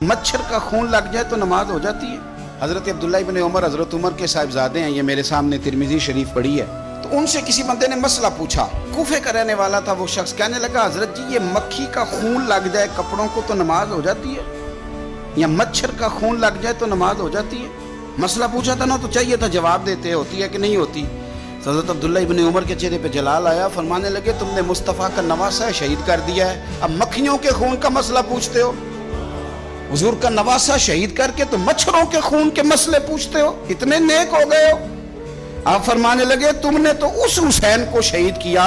मच्छर का खून लग जाए तो नमाज हो जाती है। हज़रत अब्दुल्ला इब्न उमर हज़रत उमर के साहिबजादे हैं, ये मेरे सामने तिरमिज़ी शरीफ पढ़ी है। तो उनसे किसी बंदे ने मसला पूछा, कूफे का रहने वाला था वो शख्स, कहने लगा हज़रत जी ये मक्खी का खून लग जाए कपड़ों को तो नमाज हो जाती है, या मच्छर का खून लग जाए तो नमाज हो जाती है? मसला पूछा था ना तो चाहिए था जवाब देते, होती है कि नहीं होती। हज़रत अब्दुल्ला इब्न उमर के चेहरे पे जलाल आया, फरमाने लगे तुमने मुस्तफ़ा का नवासा शहीद कर दिया है, अब मक्खियों के खून का मसला पूछते हो। हुजूर का नवासा शहीद करके तो मच्छरों के खून के मसले पूछते हो, इतने नेक हो गए हो। आप फरमाने लगे तुमने तो उस हुसैन को शहीद किया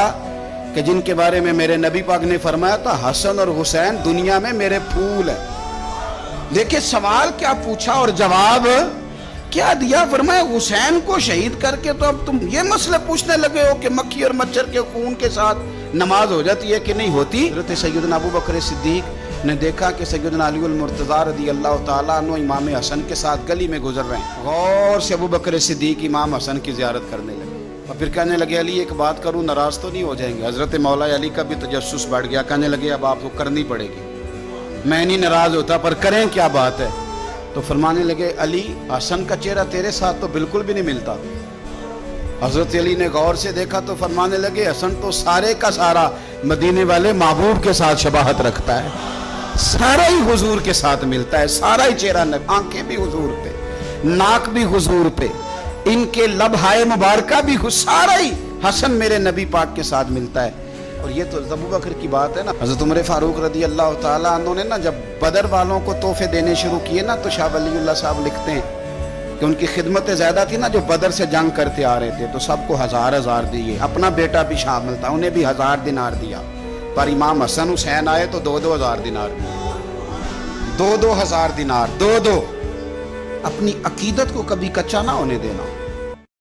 कि जिनके बारे में मेरे नबी पाक ने फरमाया था हसन और हुसैन दुनिया में मेरे फूल है। देखिए सवाल क्या पूछा और जवाब क्या दिया। फरमाया हुसैन को शहीद करके तो अब तुम ये मसले पूछने लगे हो कि मक्खी और मच्छर के खून के साथ नमाज हो जाती है कि नहीं होती। हज़रत सैयदना अबू बकर सिद्दीक ने देखा कि सैयदना अली मुर्तज़ा रज़ी अल्लाह ताला अन्हु इमाम हसन के साथ गली में गुजर रहे हैं। गौर से अबू बकर सिद्दीक इमाम हसन की ज़ियारत करने लगे और फिर कहने लगे अली एक बात करूं, नाराज़ तो नहीं हो जाएंगे? हज़रत मौला अली का भी तजस्सुस बढ़ गया, कहने लगे अब आपको करनी पड़ेगी, मैं नहीं नाराज़ होता पर करें क्या बात है। तो फरमाने लगे अली हसन का चेहरा तेरे साथ तो बिल्कुल भी नहीं मिलता। हज़रत अली ने गौर से देखा तो फरमाने लगे हसन तो सारे का सारा मदीने वाले महबूब के साथ शबाहत रखता है, सारा ही हुजूर के साथ मिलता है, सारा ही चेहरा, आंखें भी हुजूर पे, नाक भी हुजूर पे, इनके लबहाए मुबारका भी, सारा ही हसन मेरे नबी पाक के साथ मिलता है। और ये तो अबू बकर की बात है ना। हज़रत उमर फारूक रज़ी अल्लाह ताला अन्हु ने ना जब बदर वालों को तोहफे देने शुरू किए ना तो शाह वलीउल्लाह साहब लिखते हैं कि उनकी खिदमतें ज़्यादा थी ना, जो बदर से जंग करते आ रहे थे तो सबको हज़ार हज़ार दिए, अपना बेटा भी शामिल था, उन्हें भी 1000 दिनार दिया। पर इमाम हसन हुसैन आए तो 2-2 हज़ार दिनार दिए, 2-2 हज़ार दिनार, 2-2। अपनी अकीदत को कभी कच्चा ना होने देना।